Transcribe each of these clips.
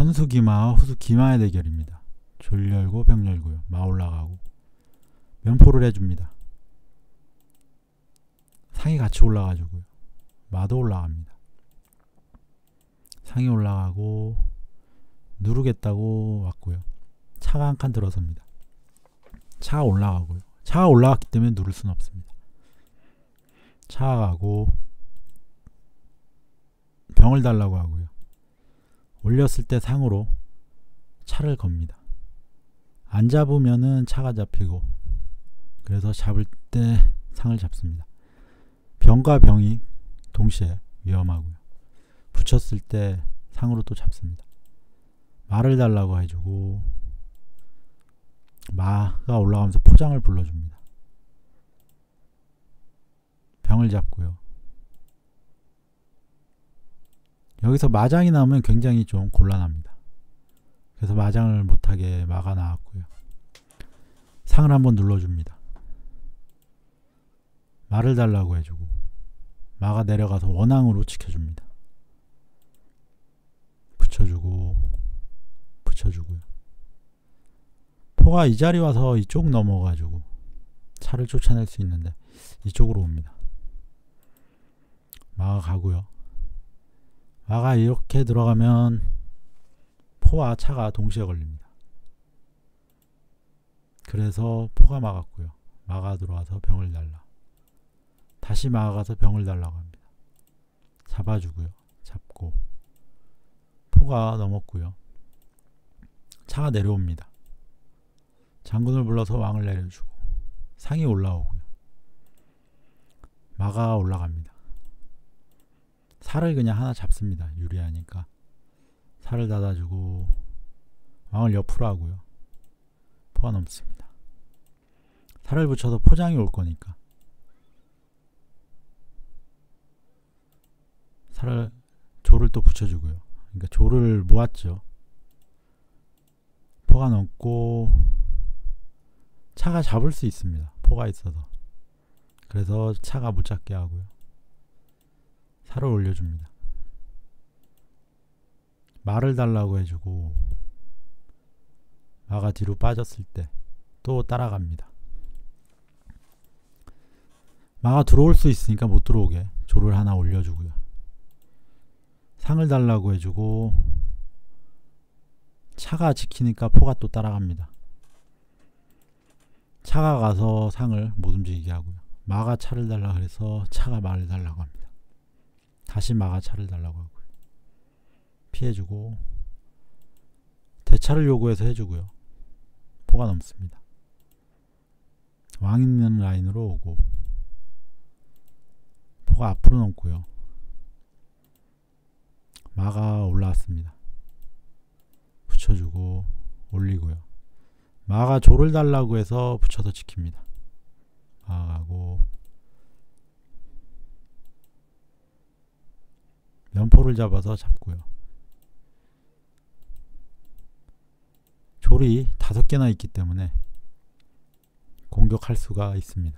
선수기마와 후수기마의 대결입니다. 졸 열고 병 열고요. 마 올라가고 면포를 해줍니다. 상이 같이 올라가지고요. 마도 올라갑니다. 상이 올라가고 누르겠다고 왔고요. 차가 한 칸 들어섭니다. 차가 올라가고요. 차가 올라갔기 때문에 누를 수는 없습니다. 차가 가고 병을 달라고 하고요. 올렸을 때 상으로 차를 겁니다. 안 잡으면은 차가 잡히고, 그래서 잡을 때 상을 잡습니다. 병과 병이 동시에 위험하고요. 붙였을 때 상으로 또 잡습니다. 마를 달라고 해주고 마가 올라가면서 포장을 불러줍니다. 병을 잡고요. 여기서 마장이 나오면 굉장히 좀 곤란합니다. 그래서 마장을 못하게 마가 나왔고요. 상을 한번 눌러줍니다. 마를 달라고 해주고 마가 내려가서 원앙으로 지켜줍니다. 붙여주고 붙여주고요. 포가 이 자리 와서 이쪽 넘어가지고 차를 쫓아낼 수 있는데 이쪽으로 옵니다. 마가 가고요. 마가 이렇게 들어가면 포와 차가 동시에 걸립니다. 그래서 포가 막았고요. 마가 들어와서 병을 달라. 다시 마가 가서 병을 달라고 합니다. 잡아주고요. 잡고 포가 넘었고요. 차가 내려옵니다. 장군을 불러서 왕을 내려주고 상이 올라오고요. 마가 올라갑니다. 살을 그냥 하나 잡습니다. 유리하니까. 살을 닫아주고 왕을 옆으로 하고요. 포가 넘습니다. 살을 붙여서 포장이 올 거니까 살을 조를 또 붙여주고요. 그러니까 조를 모았죠. 포가 넘고 차가 잡을 수 있습니다. 포가 있어서. 그래서 차가 못 잡게 하고요. 살을 올려줍니다. 마를 달라고 해주고 마가 뒤로 빠졌을 때 또 따라갑니다. 마가 들어올 수 있으니까 못 들어오게 조를 하나 올려주고요. 상을 달라고 해주고 차가 지키니까 포가 또 따라갑니다. 차가 가서 상을 못 움직이게 하고요. 마가 차를 달라고 해서 차가 마를 달라고 합니다. 다시 마가 차를 달라고 하고요. 피해주고 대차를 요구해서 해주고요. 포가 넘습니다. 왕 있는 라인으로 오고 포가 앞으로 넘고요. 마가 올라왔습니다. 붙여주고 올리고요. 마가 조를 달라고 해서 붙여서 지킵니다. 마가 가고 면포를 잡아서 잡고요. 졸이 5개나 있기 때문에 공격할 수가 있습니다.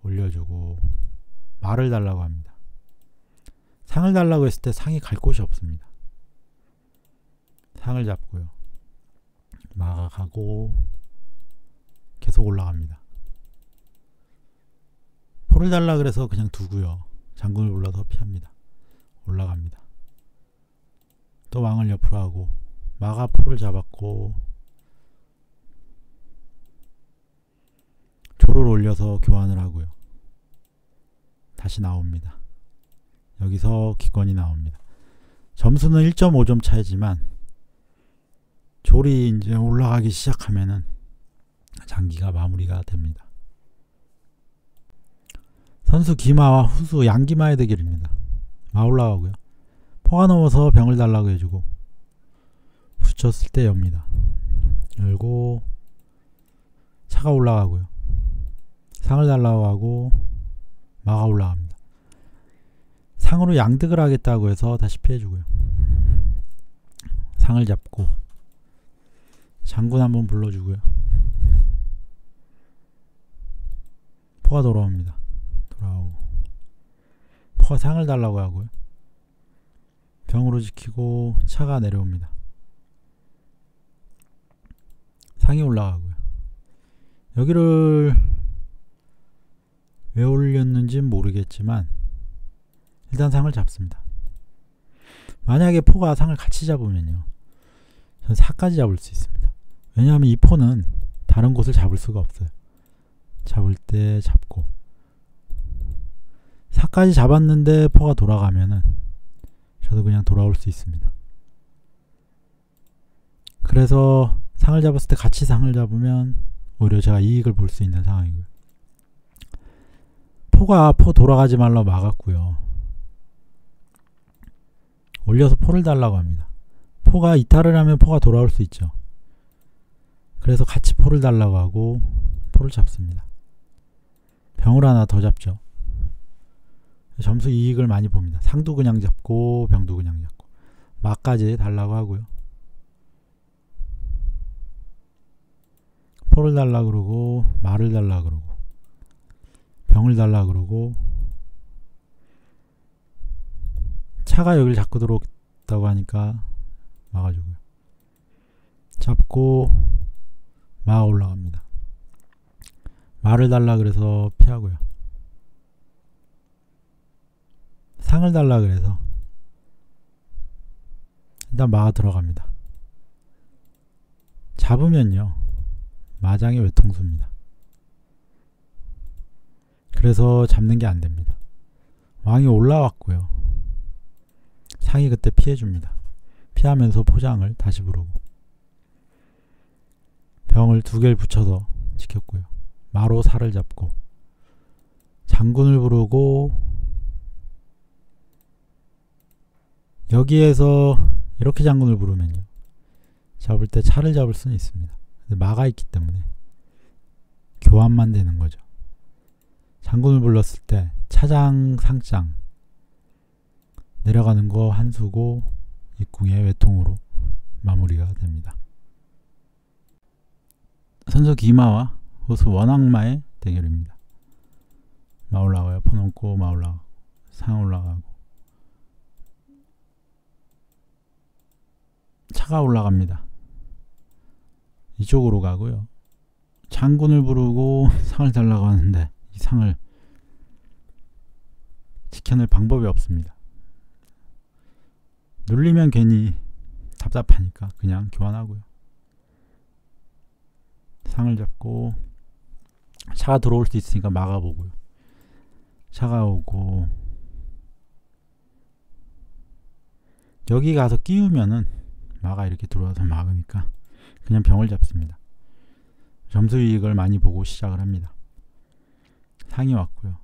올려주고 마를 달라고 합니다. 상을 달라고 했을 때 상이 갈 곳이 없습니다. 상을 잡고요. 마가 가고 계속 올라갑니다. 포를 달라 그래서 그냥 두고요. 장군을 불러서 피합니다. 올라갑니다. 또 왕을 옆으로 하고 마가 포를 잡았고 조를 올려서 교환을 하고요. 다시 나옵니다. 여기서 기권이 나옵니다. 점수는 1.5점 차이지만 졸이 이제 올라가기 시작하면은 장기가 마무리가 됩니다. 선수 기마와 후수 양기마의 대결입니다. 마 올라가고요. 포가 넘어서 병을 달라고 해주고 붙였을 때 엽니다. 열고 차가 올라가고요. 상을 달라고 하고 마가 올라갑니다. 상으로 양득을 하겠다고 해서 다시 피해주고요. 상을 잡고 장군 한번 불러주고요. 포가 돌아옵니다. 돌아오고 포가 상을 달라고 하고요. 병으로 지키고 차가 내려옵니다. 상이 올라가고요. 여기를 왜 올렸는지는 모르겠지만 일단 상을 잡습니다. 만약에 포가 상을 같이 잡으면요, 저는 4까지 잡을 수 있습니다. 왜냐하면 이 포는 다른 곳을 잡을 수가 없어요. 잡을 때 잡고 4까지 잡았는데 포가 돌아가면은 저도 그냥 돌아올 수 있습니다. 그래서 상을 잡았을 때 같이 상을 잡으면 오히려 제가 이익을 볼 수 있는 상황이고요. 포가 포 돌아가지 말라고 막았고요. 올려서 포를 달라고 합니다. 포가 이탈을 하면 포가 돌아올 수 있죠. 그래서 같이 포를 달라고 하고 포를 잡습니다. 병을 하나 더 잡죠. 점수 이익을 많이 봅니다. 상도 그냥 잡고 병도 그냥 잡고 막까지 달라고 하고요. 포를 달라 그러고 말을 달라 그러고 병을 달라 그러고 차가 여기를 자꾸 들어오겠다고 하니까 막아주고요. 잡고 막 올라갑니다. 말을 달라 그래서 피하고요. 상을 달라 그래서 일단 마가 들어갑니다. 잡으면요, 마장의 외통수입니다. 그래서 잡는 게 안 됩니다. 왕이 올라왔고요. 상이 그때 피해줍니다. 피하면서 포장을 다시 부르고 병을 2개를 붙여서 지켰고요. 마로 살을 잡고 장군을 부르고 여기에서 이렇게 장군을 부르면요, 잡을 때 차를 잡을 수는 있습니다. 근데 마가 있기 때문에 교환만 되는 거죠. 장군을 불렀을 때 차장, 상장 내려가는 거 한 수고 입궁의 외통으로 마무리가 됩니다. 선수 기마와 호수 원악마의 대결입니다. 마 올라가요. 포 넘고 마 올라가고 상 올라가고 차가 올라갑니다. 이쪽으로 가고요. 장군을 부르고 상을 달라고 하는데 이 상을 지켜낼 방법이 없습니다. 눌리면 괜히 답답하니까 그냥 교환하고요. 상을 잡고 차가 들어올 수 있으니까 막아보고요. 차가 오고 여기 가서 끼우면은 마가 이렇게 들어와서 막으니까 그냥 병을 잡습니다. 점수 이익을 많이 보고 시작을 합니다. 상이 왔고요.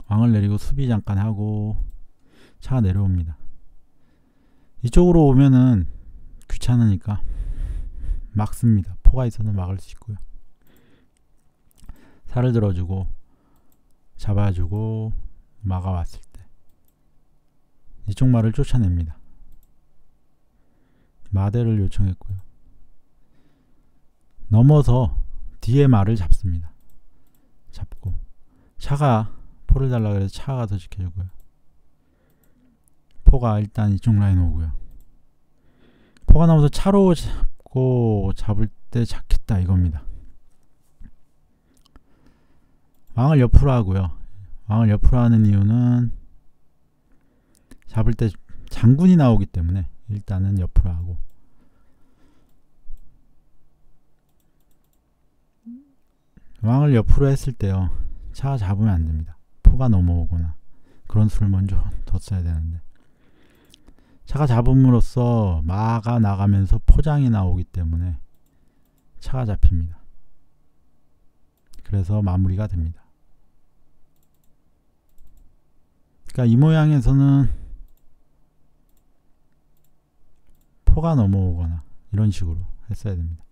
왕을 내리고 수비 잠깐 하고 차가 내려옵니다. 이쪽으로 오면은 귀찮으니까 막습니다. 포가 있어서 막을 수 있고요. 살을 들어주고 잡아주고 마가 왔을 때 이쪽 말을 쫓아냅니다. 마대를 요청했고요. 넘어서 뒤에 말을 잡습니다. 잡고 차가 포를 달라 그래서 차가 더 지켜주고요. 포가 일단 이쪽 라인 오고요. 포가 나와서 차로 잡고 잡을 때 잡겠다 이겁니다. 왕을 옆으로 하고요. 왕을 옆으로 하는 이유는 잡을 때 장군이 나오기 때문에 일단은 옆으로 하고 왕을 옆으로 했을 때요, 차가 잡으면 안 됩니다. 포가 넘어오거나 그런 수를 먼저 뒀어야 되는데 차가 잡음으로써 마가 나가면서 포장이 나오기 때문에 차가 잡힙니다. 그래서 마무리가 됩니다. 그러니까 이 모양에서는 포가 넘어오거나 이런 식으로 했어야 됩니다.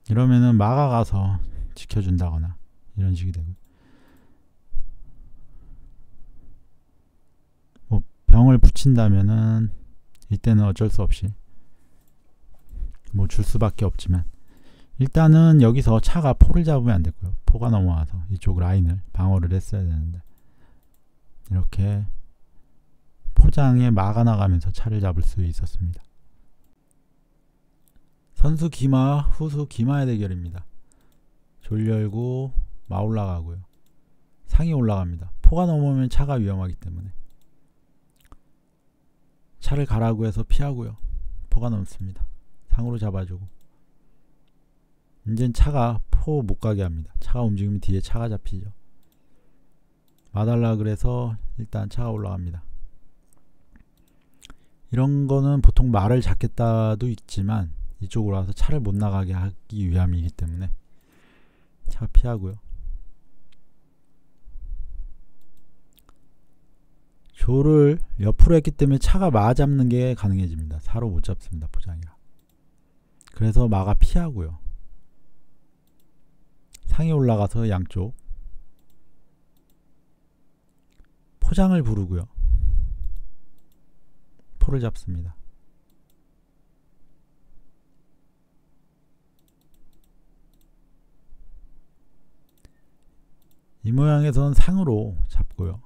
이러면은 마가 가서 지켜준다거나 이런 식이 되고, 뭐 병을 붙인다면은 이때는 어쩔 수 없이 뭐 줄 수밖에 없지만 일단은 여기서 차가 포를 잡으면 안 됐고요. 포가 넘어와서 이쪽 라인을 방어를 했어야 되는데 이렇게 포장에 막아 나가면서 차를 잡을 수 있었습니다. 선수 기마, 후수 기마의 대결입니다. 졸 열고 마 올라가고요. 상이 올라갑니다. 포가 넘으면 차가 위험하기 때문에 차를 가라고 해서 피하고요. 포가 넘습니다. 상으로 잡아주고 이젠 차가 포 못 가게 합니다. 차가 움직이면 뒤에 차가 잡히죠. 마달라 그래서 일단 차가 올라갑니다. 이런 거는 보통 말을 잡겠다도 있지만 이쪽으로 와서 차를 못 나가게 하기 위함이기 때문에 차 피하고요. 조를 옆으로 했기 때문에 차가 마 잡는 게 가능해집니다. 사로 못 잡습니다. 포장이라. 그래서 마가 피하고요. 상이 올라가서 양쪽 포장을 부르고요. 포를 잡습니다. 이 모양에선 상으로 잡고요.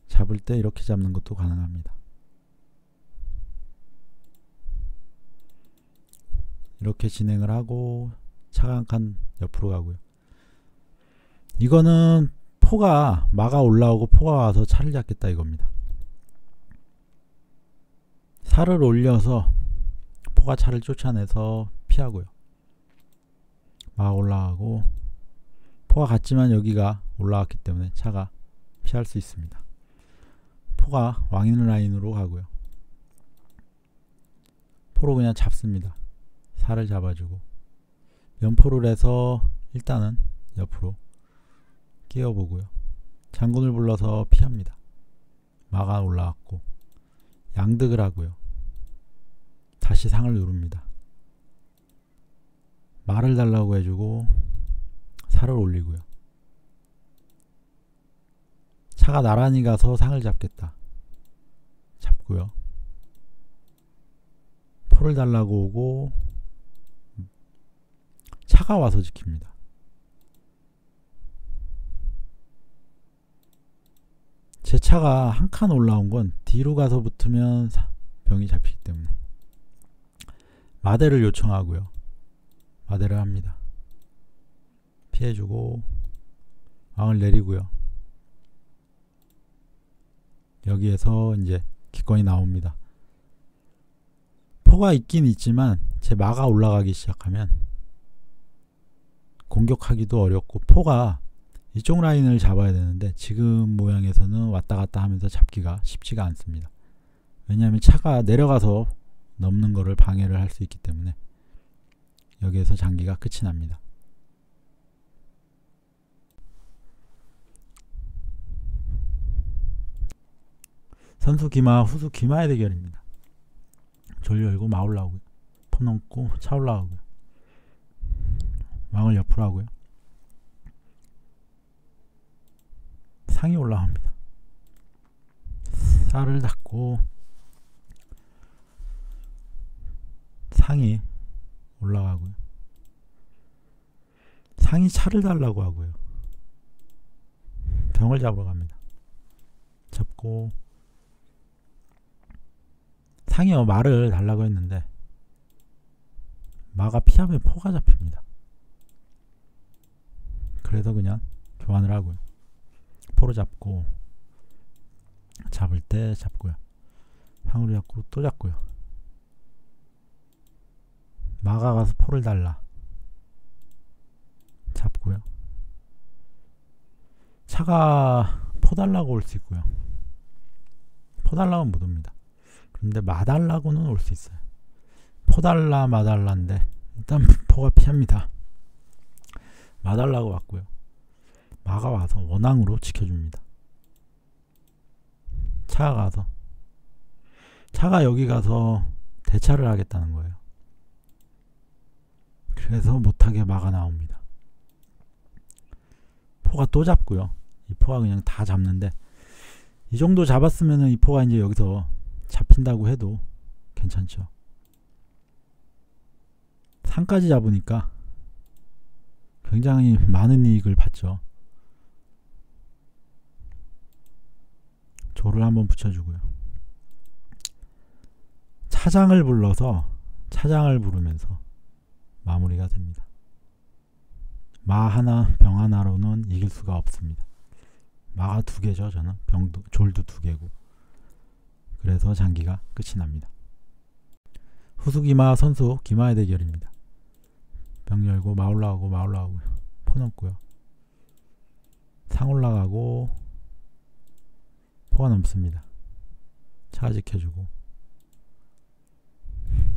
잡을 때 이렇게 잡는 것도 가능합니다. 이렇게 진행을 하고 차가 한 칸 옆으로 가고요. 이거는 포가 마가 올라오고 포가 와서 차를 잡겠다 이겁니다. 살을 올려서 포가 차를 쫓아내서 피하고요. 마 올라가고 포가 갔지만 여기가 올라왔기 때문에 차가 피할 수 있습니다. 포가 왕인 라인으로 가고요. 포로 그냥 잡습니다. 살을 잡아주고 면포를 해서 일단은 옆으로 끼워보고요. 장군을 불러서 피합니다. 마가 올라왔고 양득을 하고요. 다시 상을 누릅니다. 말을 달라고 해주고 살을 올리고요. 차가 나란히 가서 상을 잡겠다. 잡고요. 포를 달라고 오고 차가 와서 지킵니다. 제 차가 한 칸 올라온 건 뒤로 가서 붙으면 병이 잡히기 때문에 마대를 요청하고요. 마대를 합니다. 피해주고 왕을 내리고요. 여기에서 이제 기권이 나옵니다. 포가 있긴 있지만 제 마가 올라가기 시작하면 공격하기도 어렵고 포가 이쪽 라인을 잡아야 되는데 지금 모양에서는 왔다 갔다 하면서 잡기가 쉽지가 않습니다. 왜냐하면 차가 내려가서 넘는 거를 방해를 할 수 있기 때문에 여기에서 장기가 끝이 납니다. 선수 기마, 후수 기마의 대결입니다. 졸 열고 마 올라오고요. 포 넘고 차 올라가고요. 왕을 옆으로 하고요. 상이 올라갑니다. 쌀을 닫고 상이 올라가고요. 상이 차를 달라고 하고요. 병을 잡으러 갑니다. 잡고 상이 말을 달라고 했는데 마가 피하면 포가 잡힙니다. 그래서 그냥 교환을 하고요. 포로 잡고 잡을 때 잡고요. 상으로 잡고 또 잡고요. 마가 가서 포를 달라. 잡고요. 차가 포 달라고 올 수 있고요. 포 달라고는 못 옵니다. 그런데 마 달라고는 올 수 있어요. 포 달라 마 달라인데 일단 포가 피합니다. 마 달라고 왔고요. 마가 와서 원앙으로 지켜줍니다. 차가 가서 차가 여기 가서 대차를 하겠다는 거예요. 그래서 못하게 마가 나옵니다. 포가 또 잡고요. 이 포가 그냥 다 잡는데 이 정도 잡았으면 이 포가 이제 여기서 잡힌다고 해도 괜찮죠. 상까지 잡으니까 굉장히 많은 이익을 받죠. 조를 한번 붙여주고요. 차장을 불러서 차장을 부르면서 마무리가 됩니다. 마 하나 병 하나로는 이길 수가 없습니다. 마가 2개죠. 저는 졸도 2개고 그래서 장기가 끝이 납니다. 후수기마 선수 기마의 대결입니다. 병 열고 마 올라가고 마 올라가고요. 포 넘고요. 상 올라가고 포가 넘습니다. 차 지켜주고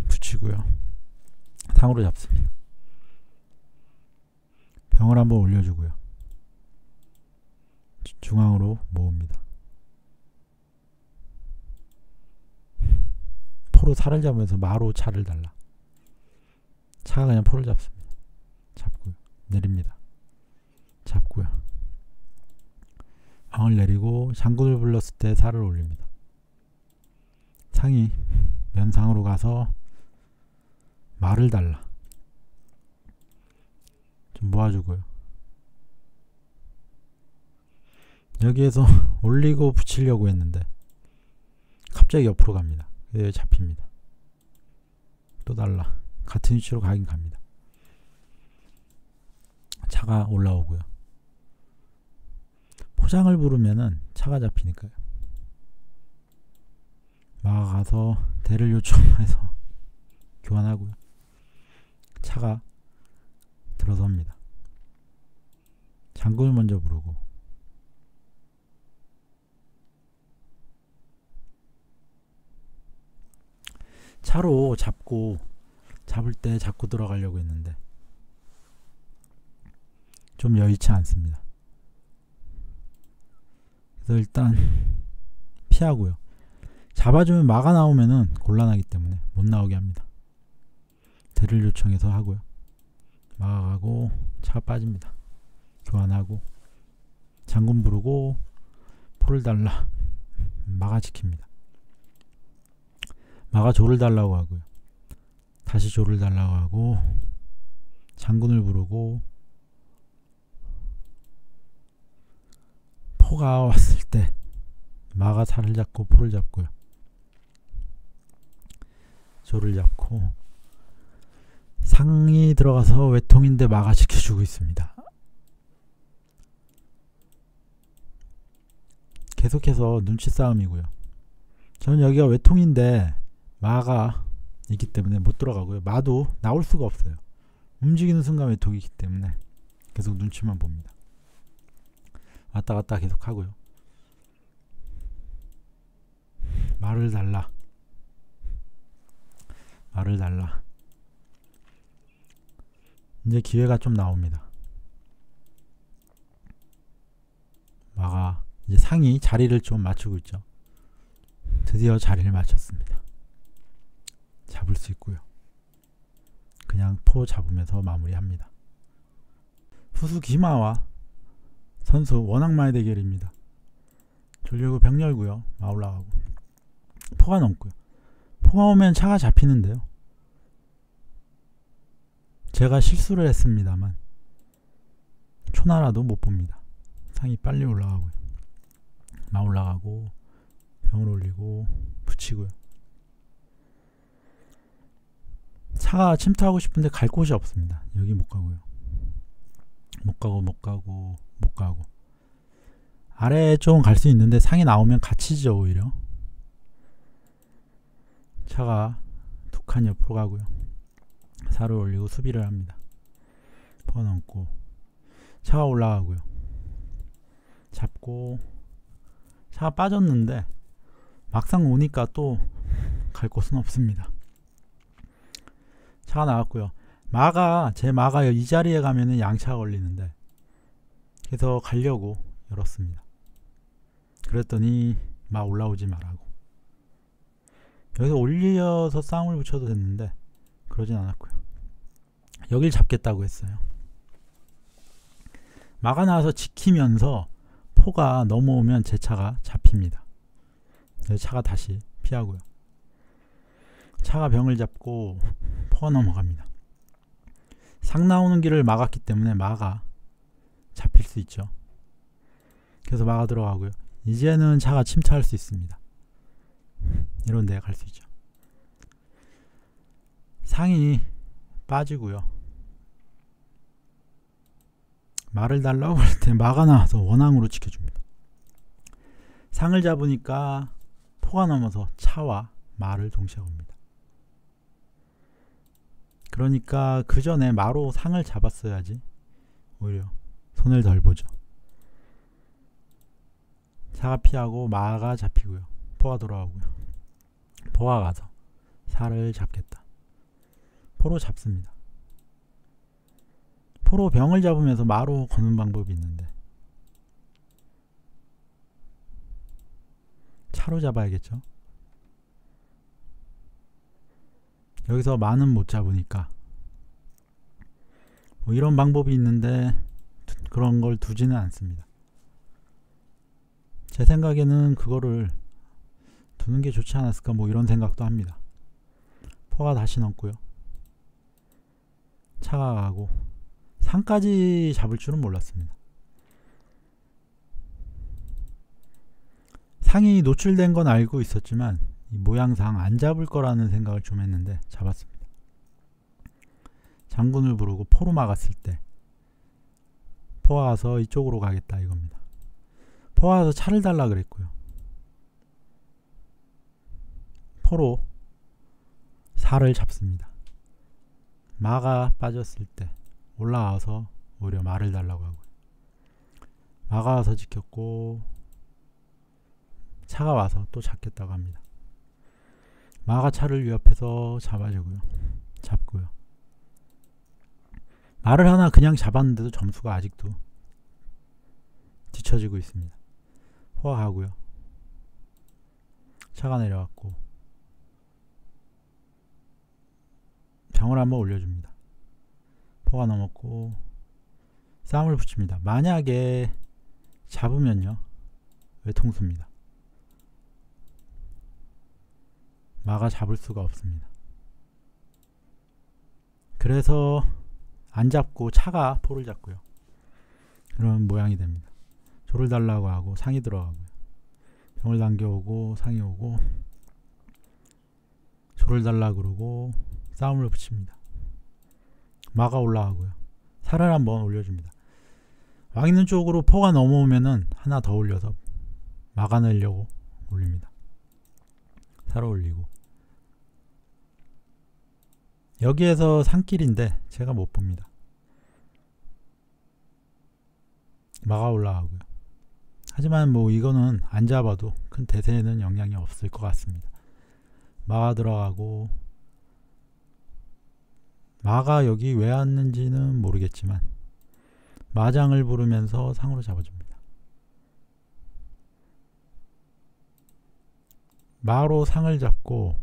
붙이고요. 상으로 잡습니다. 병을 한번 올려주고요. 중앙으로 모읍니다. 포로 살을 잡으면서 마로 차를 달라. 차가 그냥 포를 잡습니다. 잡고요. 내립니다. 잡고요. 왕을 내리고 장군을 불렀을 때 살을 올립니다. 상이 면상으로 가서 말을 달라. 좀 모아주고요. 여기에서 올리고 붙이려고 했는데 갑자기 옆으로 갑니다. 잡힙니다. 또 달라. 같은 위치로 가긴 갑니다. 차가 올라오고요. 포장을 부르면은 차가 잡히니까요. 마가 가서 대를 요청해서 교환하고요. 차가 들어섭니다. 장군을 먼저 부르고 차로 잡을 때 잡고 들어가려고 했는데 좀 여의치 않습니다. 그래서 일단 피하고요. 잡아주면 마가 나오면은 곤란하기 때문에 못 나오게 합니다. 대를 요청해서 하고요. 마가 가고 차가 빠집니다. 교환하고 장군 부르고 포를 달라. 마가 지킵니다. 마가 조를 달라고 하고요. 다시 조를 달라고 하고 장군을 부르고 포가 왔을 때 마가 살을 잡고 포를 잡고요. 조를 잡고 상이 들어가서 외통인데 마가 지켜주고 있습니다. 계속해서 눈치 싸움이고요. 저는 여기가 외통인데 마가 있기 때문에 못 들어가고요. 마도 나올 수가 없어요. 움직이는 순간 외통이기 때문에 계속 눈치만 봅니다. 왔다 갔다 계속 하고요. 말을 달라. 말을 달라. 이제 기회가 좀 나옵니다. 마가 이제 상이 자리를 좀 맞추고 있죠. 드디어 자리를 맞췄습니다. 잡을 수 있고요. 그냥 포 잡으면서 마무리합니다. 후수 기마와 선수 원악마의 대결입니다. 졸려고 병 열고요. 마 올라가고 포가 넘고요. 포가 오면 차가 잡히는데요. 제가 실수를 했습니다만 초나라도 못 봅니다. 상이 빨리 올라가고요. 마 올라가고 병을 올리고 붙이고요. 차가 침투하고 싶은데 갈 곳이 없습니다. 여기 못 가고요. 못 가고 아래에 좀 갈 수 있는데 상이 나오면 갇히죠. 오히려 차가 두 칸 옆으로 가고요. 살을 올리고 수비를 합니다. 포 넘고 차가 올라가고요. 잡고 차가 빠졌는데 막상 오니까 또 갈 곳은 없습니다. 차가 나왔고요. 제 마가 이 자리에 가면은 양차가 걸리는데 그래서 가려고 열었습니다. 그랬더니 마 올라오지 말라고. 여기서 올려서 싸움을 붙여도 됐는데 그러진 않았고요. 여길 잡겠다고 했어요. 마가 나와서 지키면서 포가 넘어오면 제 차가 잡힙니다. 그래서 차가 다시 피하고요. 차가 병을 잡고 포가 넘어갑니다. 상 나오는 길을 막았기 때문에 마가 잡힐 수 있죠. 그래서 마가 들어가고요. 이제는 차가 침투할 수 있습니다. 이런 데 갈 수 있죠. 상이 빠지고요. 말을 달라고 할 때 마가 나와서 원앙으로 지켜줍니다. 상을 잡으니까 포가 넘어서 차와 말을 동시에 옵니다. 그러니까 그 전에 마로 상을 잡았어야지 오히려 손해를 덜 보죠. 차가 피하고 마가 잡히고요. 포가 돌아오고요. 포가 가서 사를 잡겠다. 포로 잡습니다. 포로 병을 잡으면서 마로 거는 방법이 있는데 차로 잡아야겠죠. 여기서 마는 못 잡으니까 뭐 이런 방법이 있는데 그런 걸 두지는 않습니다. 제 생각에는 그거를 두는 게 좋지 않았을까 뭐 이런 생각도 합니다. 포가 다시 넘고요. 차가 가고 상까지 잡을 줄은 몰랐습니다. 상이 노출된 건 알고 있었지만 이 모양상 안 잡을 거라는 생각을 좀 했는데 잡았습니다. 장군을 부르고 포로 막았을 때 포가 가서 이쪽으로 가겠다 이겁니다. 포가 가서 차를 달라 그랬고요. 포로 사를 잡습니다. 마가 빠졌을 때 올라와서 오히려 말을 달라고 하고요. 마가 와서 지켰고 차가 와서 또 잡겠다고 합니다. 마가 차를 위협해서 잡아주고요. 잡고요. 말을 하나 그냥 잡았는데도 점수가 아직도 뒤처지고 있습니다. 포가 가고요. 차가 내려왔고 병을 한번 올려줍니다. 포가 넘었고 싸움을 붙입니다. 만약에 잡으면요 외통수입니다. 마가 잡을 수가 없습니다. 그래서 안 잡고 차가 포를 잡고요. 그런 모양이 됩니다. 조를 달라고 하고 상이 들어가고요. 병을 당겨오고 상이 오고 조를 달라고 그러고 싸움을 붙입니다. 마가 올라가고요. 살을 한번 올려줍니다. 왕 있는 쪽으로 포가 넘어오면은 하나 더 올려서 막아내려고 올립니다. 살을 올리고 여기에서 산길인데 제가 못 봅니다. 마가 올라가고요. 하지만 뭐 이거는 안 잡아도 큰 대세에는 영향이 없을 것 같습니다. 마가 들어가고 마가 여기 왜 왔는지는 모르겠지만 마장을 부르면서 상으로 잡아줍니다. 마로 상을 잡고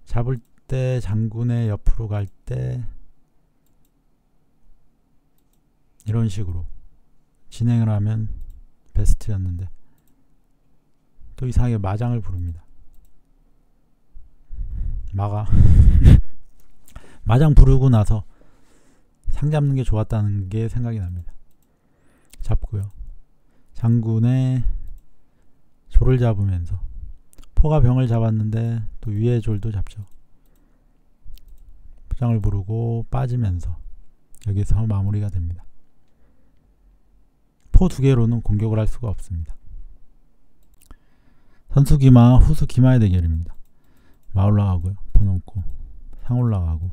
잡을 때 장군의 옆으로 갈 때 이런 식으로 진행을 하면 베스트였는데 또 이상하게 마장을 부릅니다. 마가 마장 부르고 나서 상 잡는 게 좋았다는 게 생각이 납니다. 잡고요. 장군의 조를 잡으면서 포가 병을 잡았는데 또 위에 졸도 잡죠. 포장을 부르고 빠지면서 여기서 마무리가 됩니다. 포 두 개로는 공격을 할 수가 없습니다. 선수 기마, 후수 기마의 대결입니다. 마 올라가고요. 포 넘고 상 올라가고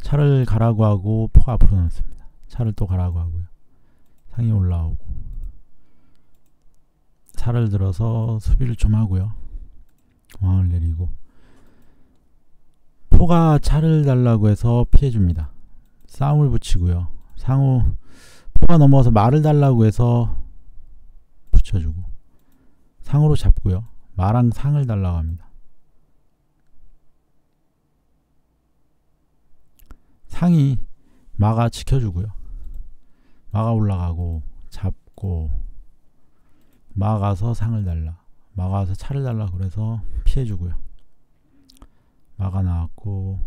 차를 가라고 하고 포가 앞으로 넘습니다. 차를 또 가라고 하고요. 상이 올라오고 차를 들어서 수비를 좀 하고요. 왕을 내리고 포가 차를 달라고 해서 피해줍니다. 싸움을 붙이고요. 상우 포가 넘어서 말을 달라고 해서 붙여주고 상으로 잡고요. 마랑 상을 달라고 합니다. 상이 마가 지켜주고요. 마가 올라가고 잡고 마가 가서 상을 달라 마가 가서 차를 달라 그래서 피해주고요. 마가 나왔고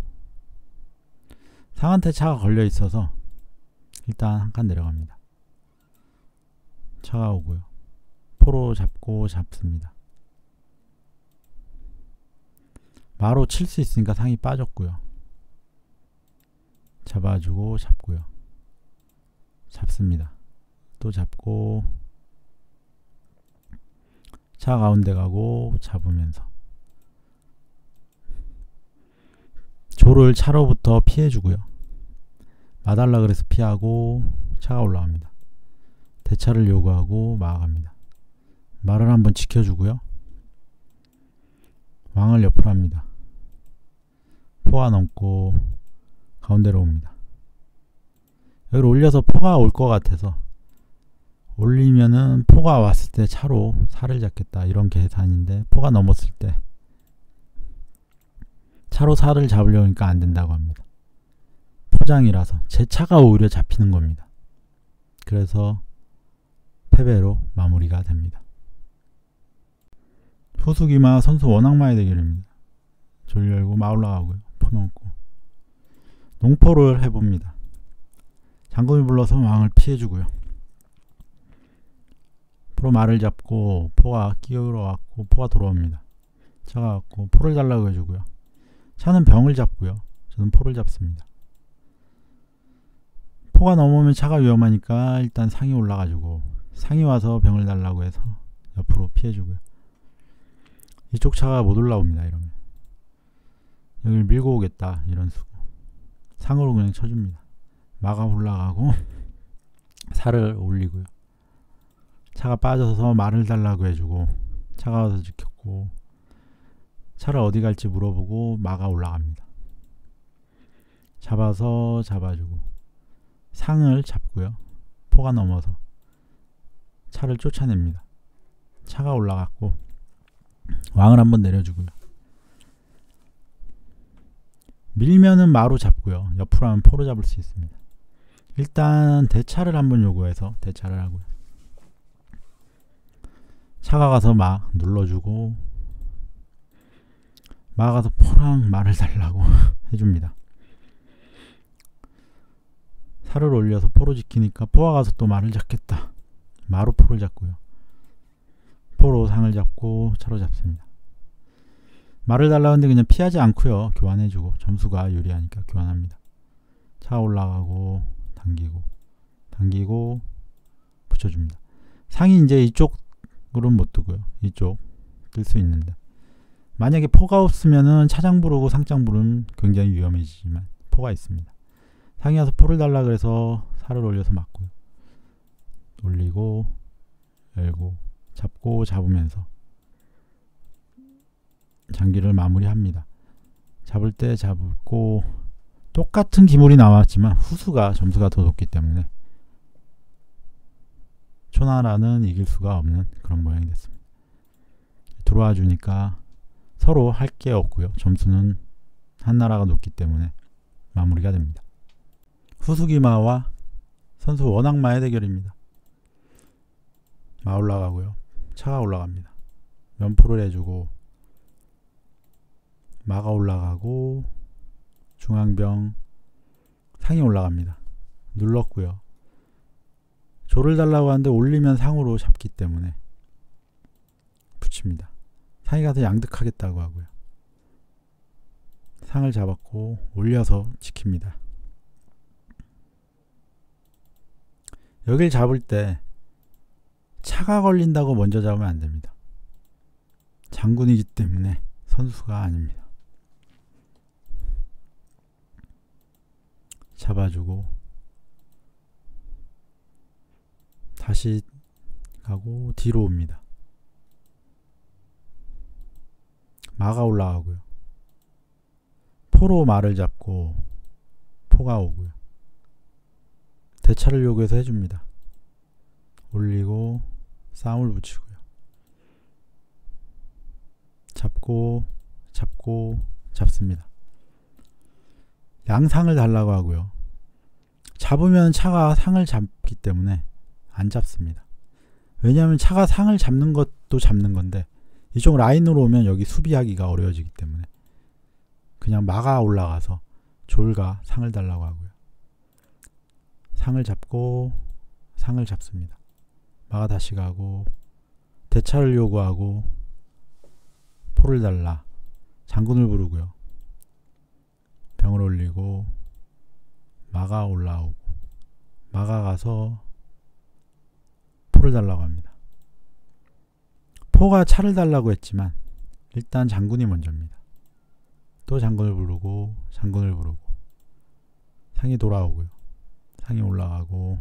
상한테 차가 걸려 있어서 일단 한 칸 내려갑니다. 차가 오고요. 포로 잡고 잡습니다. 마로 칠 수 있으니까 상이 빠졌고요. 잡아주고 잡고요. 잡습니다. 또 잡고 차 가운데 가고 잡으면서 조를 차로부터 피해주고요. 마달라 그래서 피하고 차가 올라갑니다. 대차를 요구하고 막아갑니다. 말을 한번 지켜주고요. 왕을 옆으로 합니다. 포가 넘고 가운데로 옵니다. 여기를 올려서 포가 올 것 같아서 올리면은 포가 왔을 때 차로 살을 잡겠다 이런 계산인데 포가 넘었을 때 차로 살을 잡으려니까 안 된다고 합니다. 포장이라서 제 차가 오히려 잡히는 겁니다. 그래서 패배로 마무리가 됩니다. 후수기마 선수 원악마의 대결입니다. 졸 열고 마 올라가고요. 포 넘고 농포를 해봅니다. 장군이 불러서 왕을 피해주고요. 포로 말을 잡고 포가 끼어들어왔고 포가 돌아옵니다. 차가 왔고 포를 달라고 해주고요. 차는 병을 잡고요. 저는 포를 잡습니다. 포가 넘으면 차가 위험하니까 일단 상이 올라가지고 상이 와서 병을 달라고 해서 옆으로 피해주고요. 이쪽 차가 못 올라옵니다. 이러면 여기를 밀고 오겠다 이런 수고 상으로 그냥 쳐줍니다. 마가 올라가고 살을 올리고요. 차가 빠져서 말을 달라고 해주고 차가 와서 지켰고 차를 어디 갈지 물어보고 마가 올라갑니다. 잡아서 잡아주고 상을 잡고요. 포가 넘어서 차를 쫓아냅니다. 차가 올라갔고 왕을 한번 내려주고요. 밀면은 마로 잡고요. 옆으로 하면 포로 잡을 수 있습니다. 일단 대차를 한번 요구해서 대차를 하고요. 차가 가서 마 눌러주고 마 가서 포랑 말을 달라고 해줍니다. 살을 올려서 포로 지키니까 포가 가서 또 말을 잡겠다. 마로 포를 잡고요. 포로 상을 잡고 차로 잡습니다. 말을 달라고 하는데 그냥 피하지 않고요. 교환해주고 점수가 유리하니까 교환합니다. 차 올라가고 당기고 붙여줍니다. 상이 이제 이쪽으로는 못 뜨고요. 이쪽 뜰 수 있는데 만약에 포가 없으면은 차장 부르고 상장 부르면 굉장히 위험해지지만 포가 있습니다. 상이 와서 포를 달라 그래서 살을 올려서 맞고요. 올리고 열고 잡고 잡으면서 장기를 마무리합니다. 잡을 때 잡고 똑같은 기물이 나왔지만 후수가 점수가 더 높기 때문에 초나라는 이길 수가 없는 그런 모양이 됐습니다. 들어와 주니까 서로 할 게 없고요. 점수는 한 나라가 높기 때문에 마무리가 됩니다. 후수기마와 선수 원악마의 대결입니다. 마 올라가고요. 차가 올라갑니다. 면포를 해주고 마가 올라가고 중앙병 상이 올라갑니다. 눌렀고요. 조를 달라고 하는데 올리면 상으로 잡기 때문에 붙입니다. 상이 가서 양득하겠다고 하고요. 상을 잡았고 올려서 지킵니다. 여길 잡을 때 차가 걸린다고 먼저 잡으면 안 됩니다. 장군이기 때문에 선수가 아닙니다. 잡아주고 다시 가고 뒤로 옵니다. 마가 올라가고요. 포로 마를 잡고 포가 오고요. 대차를 요구해서 해줍니다. 올리고 싸움을 붙이고요. 잡고 잡습니다. 양상을 달라고 하고요. 잡으면 차가 상을 잡기 때문에 안 잡습니다. 왜냐하면 차가 상을 잡는 것도 잡는 건데 이쪽 라인으로 오면 여기 수비하기가 어려워지기 때문에 그냥 마가 올라가서 졸가 상을 달라고 하고요. 상을 잡고 상을 잡습니다. 마가 다시 가고 대차를 요구하고 포를 달라. 장군을 부르고요. 병을 올리고 마가 올라오고 마가 가서 포를 달라고 합니다. 포가 차를 달라고 했지만 일단 장군이 먼저입니다. 또 장군을 부르고 장군을 부르고 상이 돌아오고요. 상이 올라가고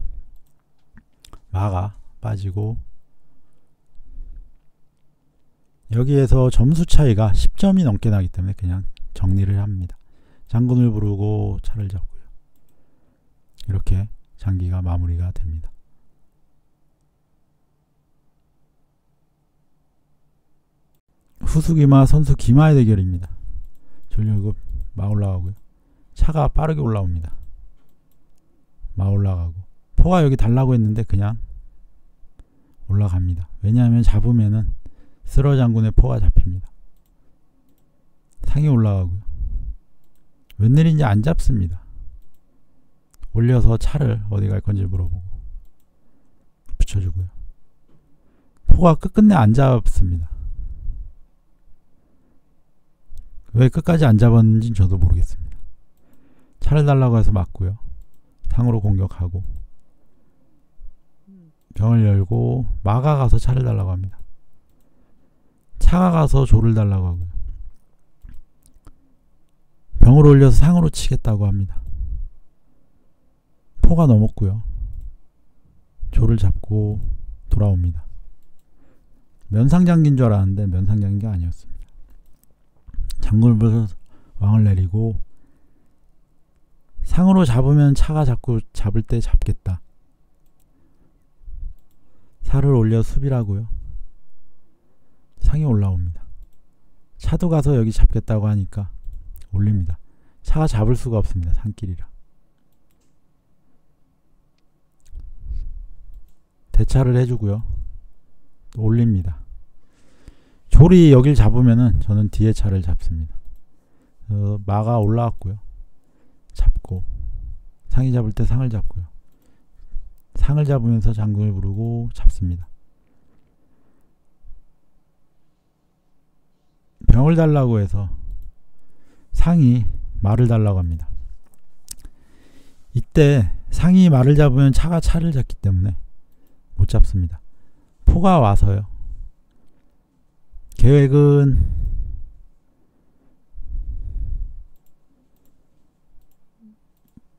마가 빠지고 여기에서 점수 차이가 10점이 넘게 나기 때문에 그냥 정리를 합니다. 장군을 부르고 차를 잡고요. 이렇게 장기가 마무리가 됩니다. 후수기마 선수 기마의 대결입니다. 전력급 마 올라가고요. 차가 빠르게 올라옵니다. 마 올라가고 포가 여기 달라고 했는데 그냥 올라갑니다. 왜냐하면 잡으면은 쓰러 장군의 포가 잡힙니다. 상이 올라가고요. 웬일인지 안 잡습니다. 올려서 차를 어디 갈 건지 물어보고 붙여주고요. 포가 끝끝내 안 잡습니다. 왜 끝까지 안 잡았는지 저도 모르겠습니다. 차를 달라고 해서 맞고요. 상으로 공격하고 병을 열고 마가 가서 차를 달라고 합니다. 차가 가서 조를 달라고 하고요. 병을 올려서 상으로 치겠다고 합니다. 포가 넘었고요. 조를 잡고 돌아옵니다. 면상장기인 줄 알았는데 면상장기가 아니었습니다. 장군을 불러서 왕을 내리고 상으로 잡으면 차가 자꾸 잡을 때 잡겠다. 살을 올려 수비라고요. 상이 올라옵니다. 차도 가서 여기 잡겠다고 하니까 올립니다. 차가 잡을 수가 없습니다. 산길이라. 대차를 해주고요. 또 올립니다. 조리 여길 잡으면은 저는 뒤에 차를 잡습니다. 마가 올라왔고요. 잡고 상이 잡을 때 상을 잡고요. 상을 잡으면서 장군을 부르고 잡습니다. 병을 달라고 해서 상이 말을 달라고 합니다. 이때 상이 말을 잡으면 차가 차를 잡기 때문에 못 잡습니다. 포가 와서요. 계획은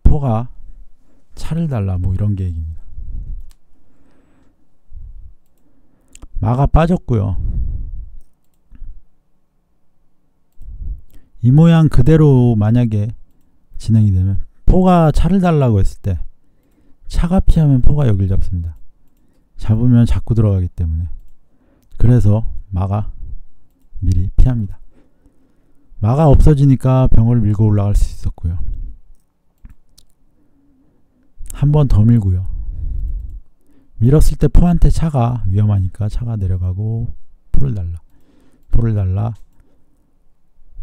포가 차를 달라 뭐 이런 계획입니다. 마가 빠졌고요. 이 모양 그대로 만약에 진행이 되면 포가 차를 달라고 했을 때 차가 피하면 포가 여길 잡습니다. 잡으면 자꾸 들어가기 때문에 그래서 마가 미리 피합니다. 마가 없어지니까 병을 밀고 올라갈 수 있었고요. 한 번 더 밀고요. 밀었을 때 포한테 차가 위험하니까 차가 내려가고 포를 달라. 포를 달라.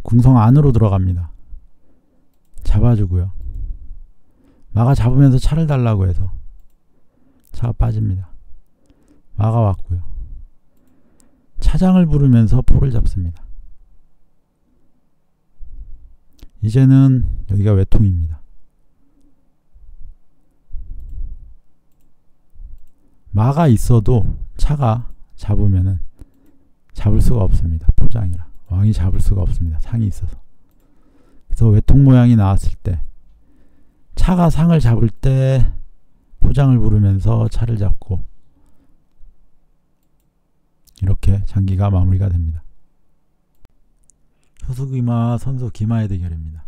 궁성 안으로 들어갑니다. 잡아주고요. 마가 잡으면서 차를 달라고 해서 차가 빠집니다. 마가 왔고요. 차장을 부르면서 포를 잡습니다. 이제는 여기가 외통입니다. 마가 있어도 차가 잡으면은 잡을 수가 없습니다. 포장이라. 왕이 잡을 수가 없습니다. 상이 있어서. 그래서 외통 모양이 나왔을 때 차가 상을 잡을 때 포장을 부르면서 차를 잡고 이렇게 장기가 마무리가 됩니다. 소수기마 선수 기마의 대결입니다.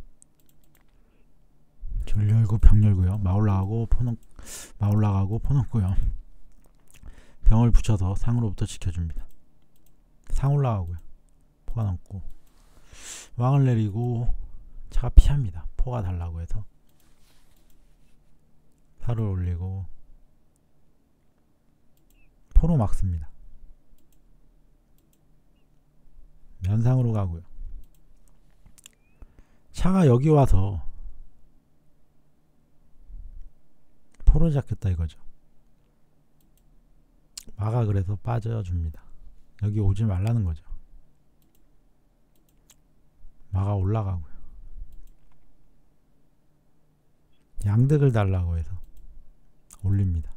줄 열고 병 열고요. 마 올라가고 포 넣고요. 병을 붙여서 상으로부터 지켜줍니다. 상 올라가고요. 포가 넘고 왕을 내리고 차가 피합니다. 포가 달라고 해서 살을 올리고 포로 막습니다. 면상으로 가고요. 차가 여기 와서 포를 잡겠다 이거죠. 마가 그래서 빠져줍니다. 여기 오지 말라는 거죠. 마가 올라가고요. 양득을 달라고 해서 올립니다.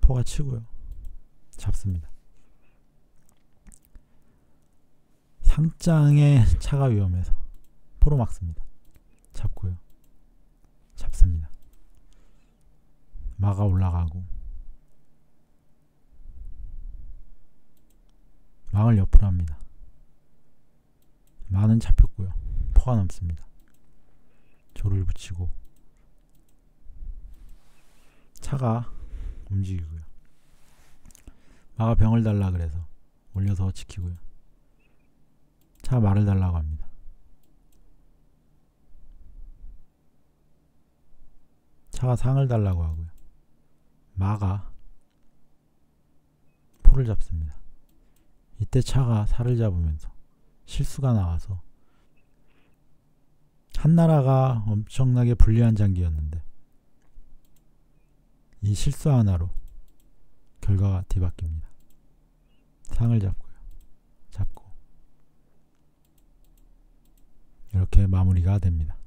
포가 치고요. 잡습니다. 상장에 차가 위험해서 포로 막습니다. 잡고요. 잡습니다. 마가 올라가고 망을 옆으로 합니다. 마는 잡혔고요. 포가 넘습니다. 조를 붙이고 차가 움직이고요. 마가 병을 달라 그래서 올려서 지키고요. 차가 말을 달라고 합니다. 차가 상을 달라고 하고요. 마가 포를 잡습니다. 이때 차가 살을 잡으면서 실수가 나와서 한나라가 엄청나게 불리한 장기였는데 이 실수 하나로 결과가 뒤바뀝니다. 상을 잡고요. 잡고 이렇게 마무리가 됩니다.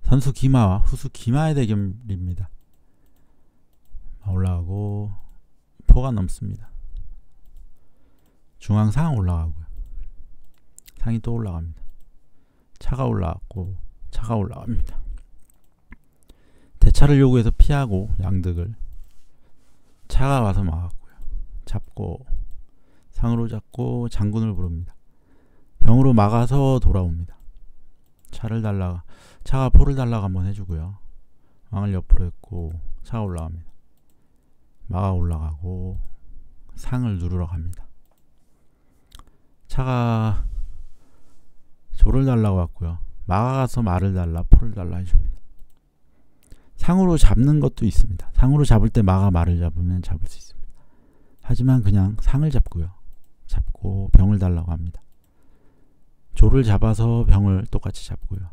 선수 기마와 후수 기마의 대결입니다. 올라가고 포가 넘습니다. 중앙 상 올라가고요. 상이 또 올라갑니다. 차가 올라갔고 차가 올라갑니다. 대차를 요구해서 피하고 양득을 차가 와서 막았고요. 잡고 상으로 잡고 장군을 부릅니다. 병으로 막아서 돌아옵니다. 차가 포를 달라고 한번 해주고요. 왕을 옆으로 했고 차가 올라갑니다. 마가 올라가고 상을 누르러 갑니다. 차가 조를 달라고 했고요. 마가 가서 말을 달라 포를 달라 해줍니다. 상으로 잡는 것도 있습니다. 상으로 잡을 때 마가 말을 잡으면 잡을 수 있습니다. 하지만 그냥 상을 잡고요. 잡고 병을 달라고 합니다. 조를 잡아서 병을 똑같이 잡고요.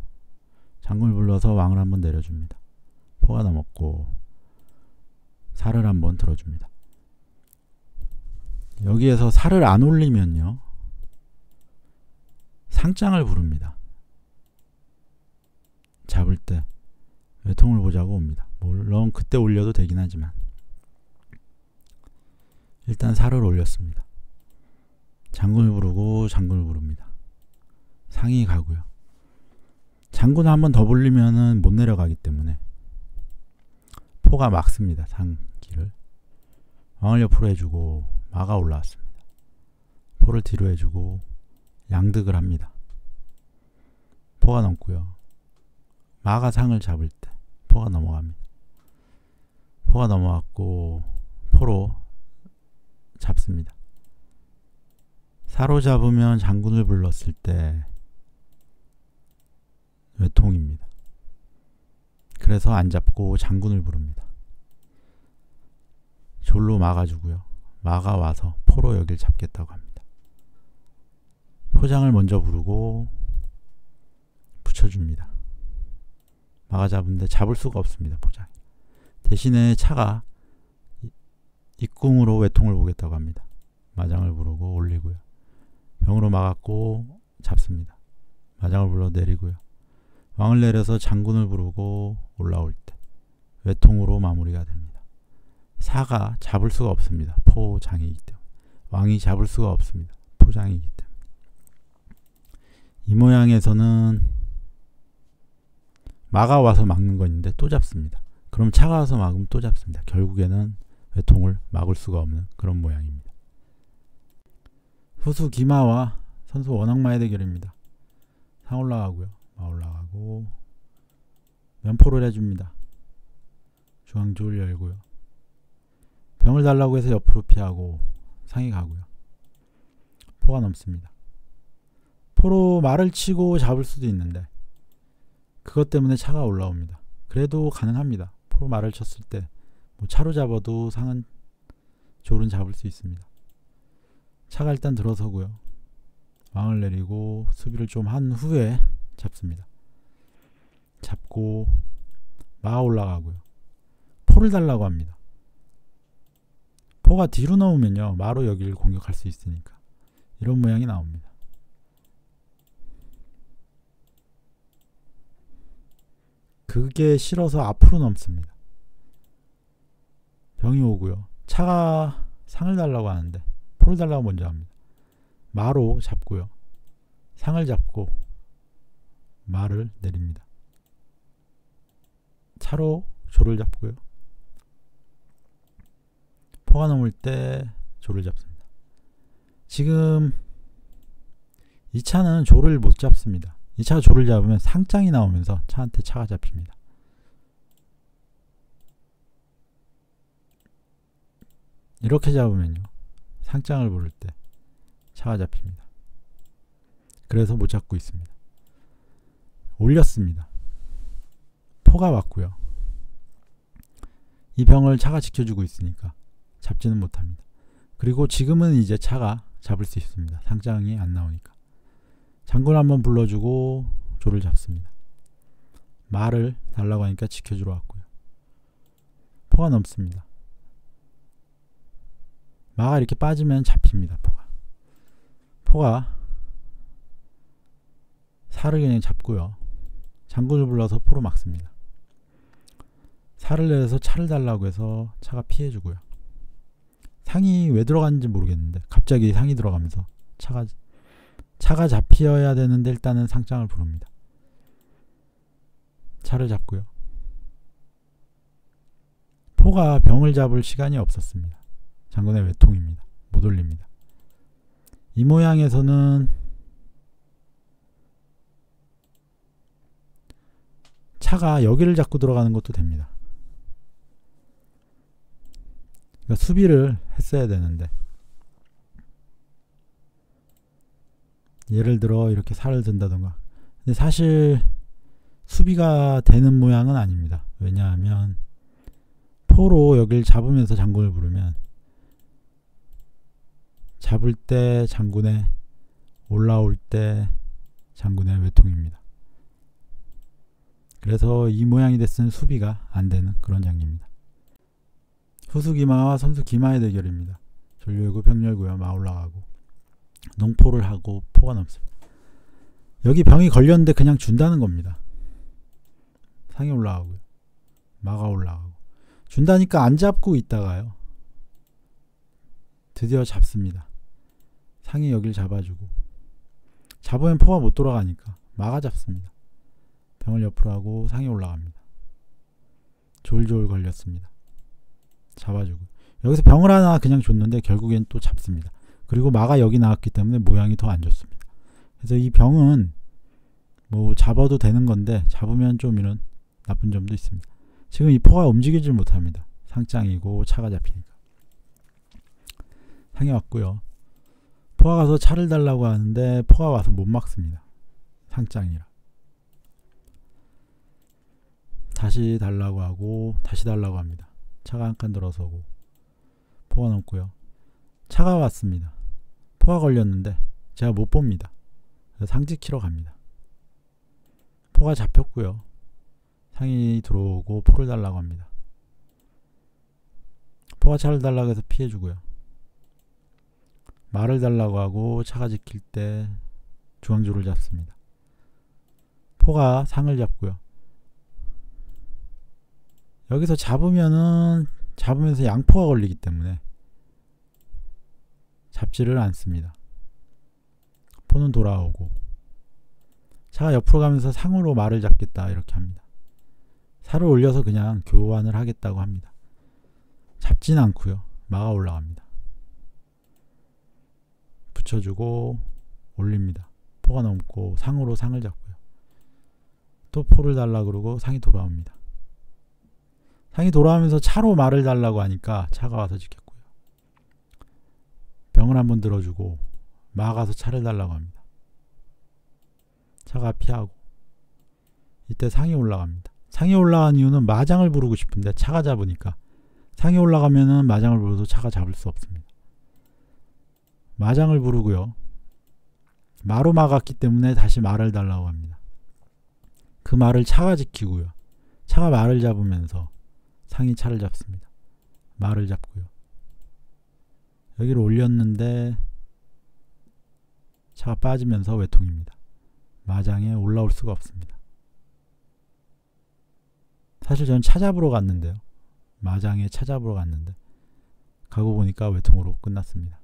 장군을 불러서 왕을 한번 내려줍니다. 포가 넘었고 살을 한번 들어줍니다. 여기에서 살을 안 올리면요. 상장을 부릅니다. 잡을 때 외통을 보자고 옵니다. 물론 그때 올려도 되긴 하지만 일단 살을 올렸습니다. 장군을 부르고 장군을 부릅니다. 상이 가고요. 장군을 한번 더 불리면은 못 내려가기 때문에 포가 막습니다. 상기를. 왕을 옆으로 해주고 마가 올라왔습니다. 포를 뒤로 해주고 양득을 합니다. 포가 넘고요. 마가 상을 잡을 때 포가 넘어갑니다. 포가 넘어갔고 포로 잡습니다. 사로 잡으면 장군을 불렀을 때 외통입니다. 그래서 안 잡고 장군을 부릅니다. 졸로 막아주고요. 마가 와서 포로 여길 잡겠다고 합니다. 포장을 먼저 부르고 붙여줍니다. 마가 잡은데 잡을 수가 없습니다. 포장. 대신에 차가 입궁으로 외통을 보겠다고 합니다. 마장을 부르고 올리고요. 병으로 막았고 잡습니다. 마장을 불러 내리고요. 왕을 내려서 장군을 부르고 올라올 때 외통으로 마무리가 됩니다. 사가 잡을 수가 없습니다. 포장이기 때문에. 왕이 잡을 수가 없습니다. 포장이기 때문에. 이 모양에서는 마가 와서 막는 거 있는데 또 잡습니다. 그럼 차가 와서 막으면 또 잡습니다. 결국에는 외통을 막을 수가 없는 그런 모양입니다. 후수 기마와 선수 원악마의 대결입니다. 상 올라가고요. 마 올라가고 면포를 해줍니다. 중앙조를 열고요. 병을 달라고 해서 옆으로 피하고 상이 가고요. 포가 넘습니다. 포로 말을 치고 잡을 수도 있는데 그것 때문에 차가 올라옵니다. 그래도 가능합니다. 포로 말을 쳤을 때 뭐 차로 잡아도 상은 졸은 잡을 수 있습니다. 차가 일단 들어서고요. 왕을 내리고 수비를 좀 한 후에 잡습니다. 잡고 마 올라가고요. 포를 달라고 합니다. 포가 뒤로 넘으면요 마로 여기를 공격할 수 있으니까 이런 모양이 나옵니다. 그게 싫어서 앞으로 넘습니다. 병이 오고요. 차가 상을 달라고 하는데 포를 달라고 먼저 합니다. 마로 잡고요. 상을 잡고 마를 내립니다. 차로 조를 잡고요. 포가 넘을 때 조를 잡습니다. 지금 이 차는 조를 못 잡습니다. 이 차가 조를 잡으면 상장이 나오면서 차한테 차가 잡힙니다. 이렇게 잡으면요 상장을 부를 때 차가 잡힙니다. 그래서 못 잡고 있습니다. 올렸습니다. 포가 왔고요. 이 병을 차가 지켜주고 있으니까 잡지는 못합니다. 그리고 지금은 이제 차가 잡을 수 있습니다. 상장이 안 나오니까. 장군 한번 불러주고 조를 잡습니다. 말을 달라고 하니까 지켜주러 왔고요. 포가 넘습니다. 마가 이렇게 빠지면 잡힙니다. 포가 살을 그냥 잡고요. 장군을 불러서 포로 막습니다. 살을 내서 차를 달라고 해서 차가 피해주고요. 상이 왜 들어갔는지 모르겠는데 갑자기 상이 들어가면서 차가 잡혀야 되는데 일단은 상장을 부릅니다. 차를 잡고요. 포가 병을 잡을 시간이 없었습니다. 장군의 외통입니다. 못 올립니다. 이 모양에서는 차가 여기를 잡고 들어가는 것도 됩니다. 그러니까 수비를 했어야 되는데 예를 들어 이렇게 살을 든다던가. 근데 사실 수비가 되는 모양은 아닙니다. 왜냐하면 포로 여기를 잡으면서 장군을 부르면 잡을 때 장군의 올라올 때 장군의 외통입니다. 그래서 이 모양이 됐으면 수비가 안 되는 그런 장기입니다. 후수기마와 선수기마의 대결입니다. 전류 열고 병 열고요. 마 올라가고 농포를 하고 포가 넘습니다. 여기 병이 걸렸는데 그냥 준다는 겁니다. 상이 올라가고요. 마가 올라가고 준다니까 안 잡고 있다가요. 드디어 잡습니다. 상이 여길 잡아주고 잡으면 포가 못 돌아가니까 마가 잡습니다. 병을 옆으로 하고 상이 올라갑니다. 졸졸 걸렸습니다. 잡아주고 여기서 병을 하나 그냥 줬는데 결국엔 또 잡습니다. 그리고 마가 여기 나왔기 때문에 모양이 더 안 좋습니다. 그래서 이 병은 뭐 잡아도 되는 건데 잡으면 좀 이런 나쁜 점도 있습니다. 지금 이 포가 움직이질 못합니다. 상장이고 차가 잡히니까. 상이 왔고요. 포가 가서 차를 달라고 하는데 포가 와서 못 막습니다. 상장이라. 다시 달라고 하고 다시 달라고 합니다. 차가 한 칸 들어서고 포가 넘고요. 차가 왔습니다. 포가 걸렸는데 제가 못 봅니다. 그래서 상 지키러 갑니다. 포가 잡혔고요. 상이 들어오고 포를 달라고 합니다. 포가 차를 달라고 해서 피해주고요. 말을 달라고 하고 차가 지킬 때 중앙조를 잡습니다. 포가 상을 잡고요. 여기서 잡으면서 양포가 걸리기 때문에 잡지를 않습니다. 포는 돌아오고 차가 옆으로 가면서 상으로 말을 잡겠다 이렇게 합니다. 살을 올려서 그냥 교환을 하겠다고 합니다. 잡진 않고요. 마가 올라갑니다. 붙여주고 올립니다. 포가 넘고 상으로 상을 잡고요. 또 포를 달라 그러고 상이 돌아옵니다. 상이 돌아오면서 차로 말을 달라고 하니까 차가 와서 지켰고요. 병을 한번 들어주고 마 가서 차를 달라고 합니다. 차가 피하고 이때 상이 올라갑니다. 상이 올라간 이유는 마장을 부르고 싶은데 차가 잡으니까 상이 올라가면은 마장을 부르도 차가 잡을 수 없습니다. 마장을 부르고요. 마로 막았기 때문에 다시 말을 달라고 합니다. 그 말을 차가 지키고요. 차가 말을 잡으면서 상이 차를 잡습니다. 말을 잡고요. 여기를 올렸는데 차가 빠지면서 외통입니다. 마장에 올라올 수가 없습니다. 사실 저는 찾아보러 갔는데요. 마장에 찾아보러 갔는데 가고 보니까 외통으로 끝났습니다.